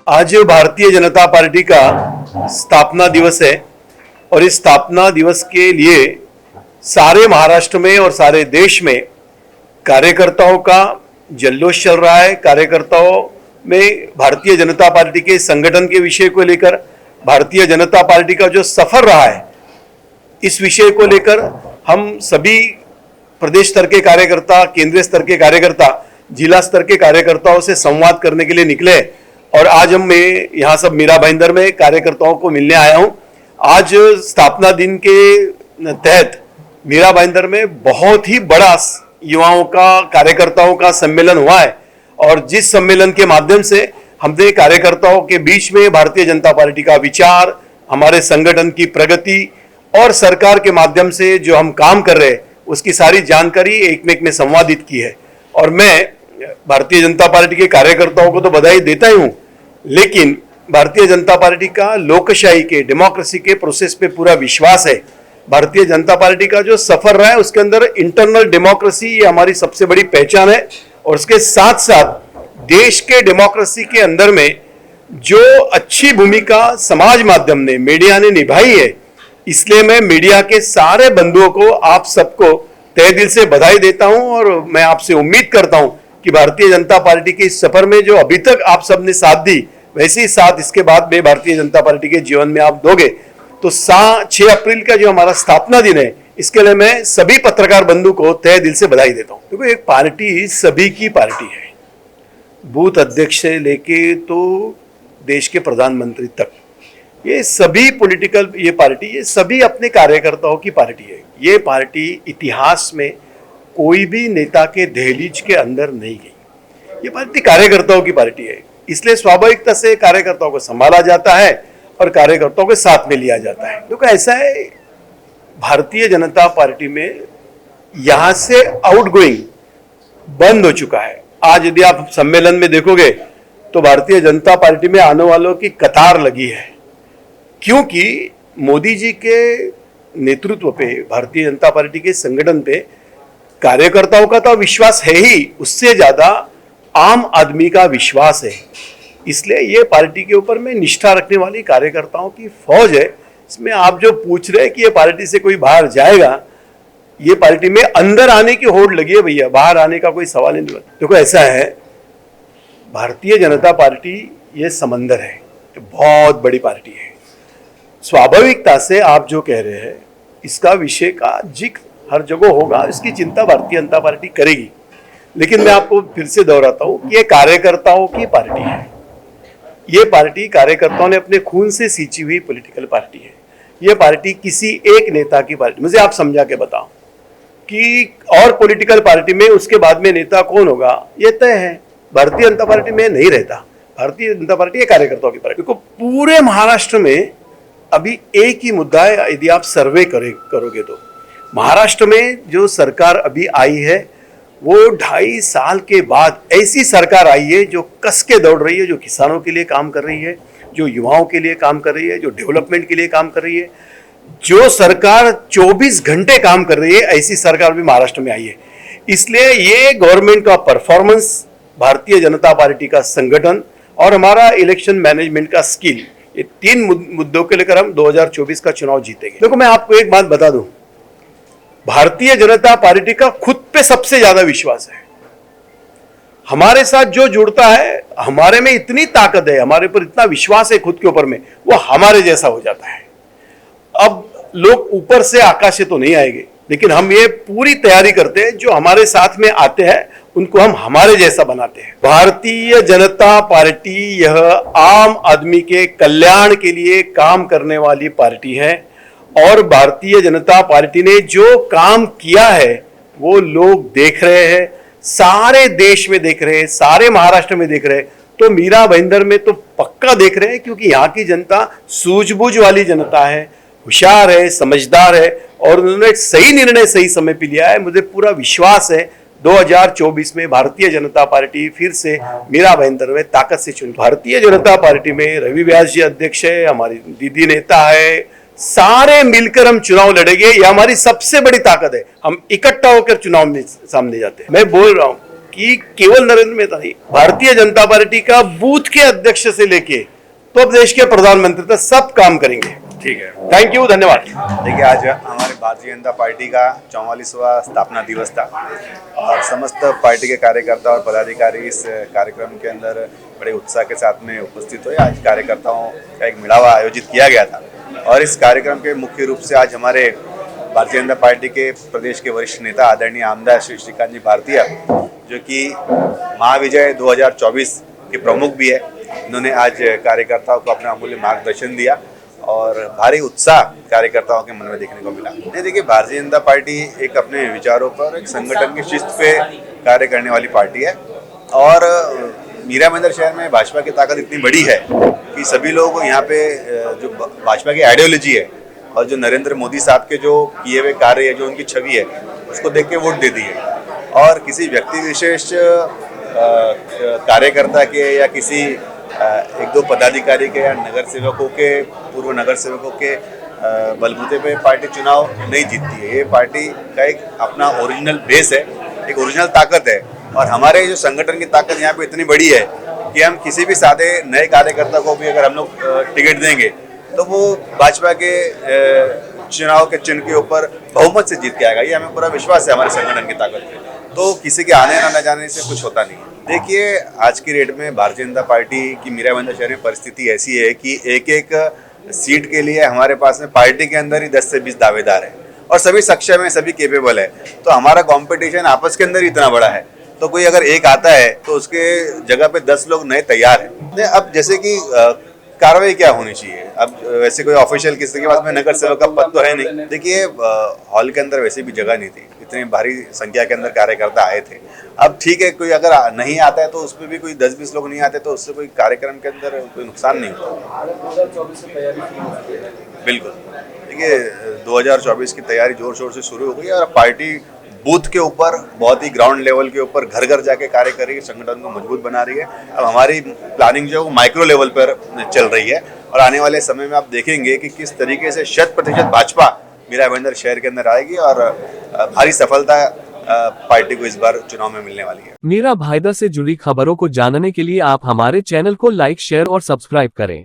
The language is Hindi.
आज भारतीय जनता पार्टी का स्थापना दिवस है और इस स्थापना दिवस के लिए सारे महाराष्ट्र में और सारे देश में कार्यकर्ताओं का जल्लोष चल रहा है। कार्यकर्ताओं में भारतीय जनता पार्टी के संगठन के विषय को लेकर, भारतीय जनता पार्टी का जो सफर रहा है इस विषय को लेकर हम सभी प्रदेश स्तर के कार्यकर्ता, केंद्रीय स्तर के कार्यकर्ता, जिला स्तर के कार्यकर्ताओं से संवाद करने के लिए निकले और आज मैं यहाँ सब मीरा भाईंदर में कार्यकर्ताओं को मिलने आया हूँ। आज स्थापना दिन के तहत मीरा भाईंदर में बहुत ही बड़ा युवाओं का, कार्यकर्ताओं का सम्मेलन हुआ है और जिस सम्मेलन के माध्यम से हमने कार्यकर्ताओं के बीच में भारतीय जनता पार्टी का विचार, हमारे संगठन की प्रगति और सरकार के माध्यम से जो हम काम कर रहे हैं उसकी सारी जानकारी एक में संवादित की है। और मैं भारतीय जनता पार्टी के कार्यकर्ताओं को तो बधाई देता ही हूं, लेकिन भारतीय जनता पार्टी का लोकशाही के, डेमोक्रेसी के प्रोसेस पे पूरा विश्वास है। भारतीय जनता पार्टी का जो सफर रहा है उसके अंदर इंटरनल डेमोक्रेसी ये हमारी सबसे बड़ी पहचान है और उसके साथ साथ देश के डेमोक्रेसी के अंदर में जो अच्छी भूमिका समाज माध्यम ने, मीडिया ने निभाई है, इसलिए मैं मीडिया के सारे बंधुओं को, आप सबको तहे दिल से बधाई देता हूं और मैं आपसे उम्मीद करता हूं कि भारतीय जनता पार्टी के इस सफर में जो अभी तक आप सबने साथ दी, वैसे ही साथ इसके बाद में भारतीय जनता पार्टी के जीवन में आप दोगे। तो 6 अप्रैल का जो हमारा स्थापना दिन है, इसके लिए मैं सभी पत्रकार बंधु को तहे दिल से बधाई देता हूं। देखो, एक पार्टी सभी की पार्टी है, बूथ अध्यक्ष से लेके तो देश के प्रधानमंत्री तक, ये सभी पॉलिटिकल, ये पार्टी, ये सभी अपने कार्यकर्ताओं की पार्टी है। ये पार्टी इतिहास में कोई भी नेता के दहलीज के अंदर नहीं गई। ये पार्टी कार्यकर्ताओं की पार्टी है, इसलिए स्वाभाविकता से कार्यकर्ताओं को संभाला जाता है और कार्यकर्ताओं के साथ में लिया जाता है। तो ऐसा है, भारतीय जनता पार्टी में यहां से आउटगोइंग बंद हो चुका है। आज यदि आप सम्मेलन में देखोगे तो भारतीय जनता पार्टी में आने वालों की कतार लगी है, क्योंकि मोदी जी के नेतृत्व पे, भारतीय जनता पार्टी के संगठन पे कार्यकर्ताओं का तो विश्वास है ही, उससे ज्यादा आम आदमी का विश्वास है। इसलिए ये पार्टी के ऊपर में निष्ठा रखने वाली कार्यकर्ताओं की फौज है। इसमें आप जो पूछ रहे हैं कि ये पार्टी से कोई बाहर जाएगा, ये पार्टी में अंदर आने की होड़ लगी है भैया, बाहर आने का कोई सवाल ही नहीं। देखो, ऐसा है, भारतीय जनता पार्टी ये समंदर है, बहुत बड़ी पार्टी है। स्वाभाविकता से आप जो कह रहे हैं इसका विषय का जिक्र हर जगह होगा, इसकी चिंता भारतीय जनता पार्टी करेगी, लेकिन मैं आपको फिर से दोहराता हूं कि ये कार्यकर्ताओं की पार्टी है। ये पार्टी कार्यकर्ताओं ने अपने खून से सींची हुई पॉलिटिकल पार्टी है। ये पार्टी किसी एक नेता की पार्टी, मुझे आप समझा के बताओ कि और पॉलिटिकल पार्टी में उसके बाद में नेता कौन होगा ये तय है। भारतीय जनता पार्टी में नहीं रहता। भारतीय जनता पार्टी कार्यकर्ताओं की पार्टी को पूरे महाराष्ट्र में अभी एक ही मुद्दा है। यदि आप सर्वे करोगे तो महाराष्ट्र में जो सरकार अभी आई है वो 2.5 साल के बाद ऐसी सरकार आई है जो कस के दौड़ रही है, जो किसानों के लिए काम कर रही है, जो युवाओं के लिए काम कर रही है, जो डेवलपमेंट के लिए काम कर रही है, जो सरकार 24 घंटे काम कर रही है, ऐसी सरकार भी महाराष्ट्र में आई है। इसलिए ये गवर्नमेंट का परफॉर्मेंस, भारतीय जनता पार्टी का संगठन और हमारा इलेक्शन मैनेजमेंट का स्किल, ये 3 मुद्दों के लेकर हम 2024 का चुनाव जीतेंगे। देखो, मैं आपको एक बात बता दूं, भारतीय जनता पार्टी का खुद पे सबसे ज्यादा विश्वास है। हमारे साथ जो जुड़ता है, हमारे में इतनी ताकत है, हमारे पर इतना विश्वास है खुद के ऊपर में, वो हमारे जैसा हो जाता है। अब लोग ऊपर से आकाश से तो नहीं आएंगे, लेकिन हम ये पूरी तैयारी करते हैं, जो हमारे साथ में आते हैं उनको हम हमारे जैसा बनाते हैं। भारतीय जनता पार्टी यह आम आदमी के कल्याण के लिए काम करने वाली पार्टी है और भारतीय जनता पार्टी ने जो काम किया है वो लोग देख रहे हैं, सारे देश में देख रहे हैं, सारे महाराष्ट्र में देख रहे हैं, तो मीरा भाईंदर में तो पक्का देख रहे हैं, क्योंकि यहाँ की जनता सूझबूझ वाली जनता है, होशियार है, समझदार है और उन्होंने सही निर्णय सही समय पे लिया है। मुझे पूरा विश्वास है 2024 में भारतीय जनता पार्टी फिर से मीरा भाईंदर में ताकत से चुनी। भारतीय जनता पार्टी में रवि व्यास जी अध्यक्ष है, हमारी दीदी नेता है, सारे मिलकर हम चुनाव लड़ेंगे। ये हमारी सबसे बड़ी ताकत है, हम इकट्ठा होकर चुनाव में सामने जाते हैं। मैं बोल रहा हूं कि केवल नरेंद्र मेहता नहीं, भारतीय जनता पार्टी का बूथ के अध्यक्ष से लेके तो अब देश के प्रधानमंत्री तक सब काम करेंगे। ठीक है, थैंक यू, धन्यवाद। देखिए आज हमारे भारतीय जनता पार्टी का 44वां स्थापना दिवस था और समस्त पार्टी के कार्यकर्ता और पदाधिकारी इस कार्यक्रम के अंदर बड़े उत्साह के साथ में उपस्थित हुए। आज कार्यकर्ताओं का एक मिलावा आयोजित किया गया था और इस कार्यक्रम के मुख्य रूप से आज हमारे भारतीय जनता पार्टी के प्रदेश के वरिष्ठ नेता आदरणीय आमदार श्री श्रीकांत जी भारतीय, जो कि महाविजय 2024 के प्रमुख भी है, इन्होंने आज कार्यकर्ताओं को अपना अमूल्य मार्गदर्शन दिया और भारी उत्साह कार्यकर्ताओं के मन में देखने को मिला। नहीं, देखिए भारतीय जनता पार्टी एक अपने विचारों पर, एक संगठन की शिस्त पे कार्य करने वाली पार्टी है और मीरा भाईंदर शहर में भाजपा की ताकत इतनी बड़ी है कि सभी लोग यहाँ पे जो भाजपा की आइडियोलॉजी है और जो नरेंद्र मोदी साहब के जो किए हुए कार्य है, जो उनकी छवि है, उसको देख के वोट देती है और किसी व्यक्ति विशेष कार्यकर्ता के या किसी एक दो पदाधिकारी के या नगर सेवकों के, पूर्व नगर सेवकों के बलबूते पे पार्टी चुनाव नहीं जीतती है। ये पार्टी का एक अपना ओरिजिनल बेस है, एक ओरिजिनल ताकत है और हमारे जो संगठन की ताकत यहाँ पे इतनी बड़ी है कि हम किसी भी सादे नए कार्यकर्ता को भी अगर हम लोग टिकट देंगे तो वो भाजपा के चुनाव के चिन्ह के ऊपर बहुमत से जीत के आएगा। ये हमें पूरा विश्वास है हमारे संगठन की ताकत पे, तो किसी के आने ना जाने से कुछ होता नहीं। देखिए आज की डेट में भारतीय जनता पार्टी की मीरा भाईंदर शहर में परिस्थिति ऐसी है कि एक एक सीट के लिए हमारे पास में पार्टी के अंदर ही 10 से 20 दावेदार है और सभी सक्षम है, सभी केपेबल है, तो हमारा कंपटीशन आपस के अंदर ही इतना बड़ा है। तो कोई अगर एक आता है तो उसके जगह पे 10 लोग नए तैयार हैं। अब जैसे कि कार्रवाई क्या होनी चाहिए, अब वैसे कोई ऑफिशियल किसी के पास में नगर सेवक का पद तो है नहीं। देखिए हॉल के अंदर वैसे भी जगह नहीं थी, इतनी भारी संख्या के अंदर कार्यकर्ता आए थे। अब ठीक है, कोई अगर नहीं आता है तो उसमें भी कोई 10-20 लोग नहीं आते तो उससे कोई कार्यक्रम के अंदर कोई नुकसान नहीं होता। 2024 से तैयारी बिल्कुल, देखिए 2024 की तैयारी जोर शोर से शुरू हो गई और पार्टी बूथ के ऊपर बहुत ही ग्राउंड लेवल के ऊपर घर घर जाके कार्य कर रही है, संगठन को मजबूत बना रही है। अब हमारी प्लानिंग जो है वो माइक्रो लेवल पर चल रही है और आने वाले समय में आप देखेंगे कि किस तरीके से 100% भाजपा मीरा भाईंदर शहर के अंदर आएगी और भारी सफलता पार्टी को इस बार चुनाव में मिलने वाली है। मीरा भाईंदर से जुड़ी खबरों को जानने के लिए आप हमारे चैनल को लाइक, शेयर और सब्सक्राइब करें।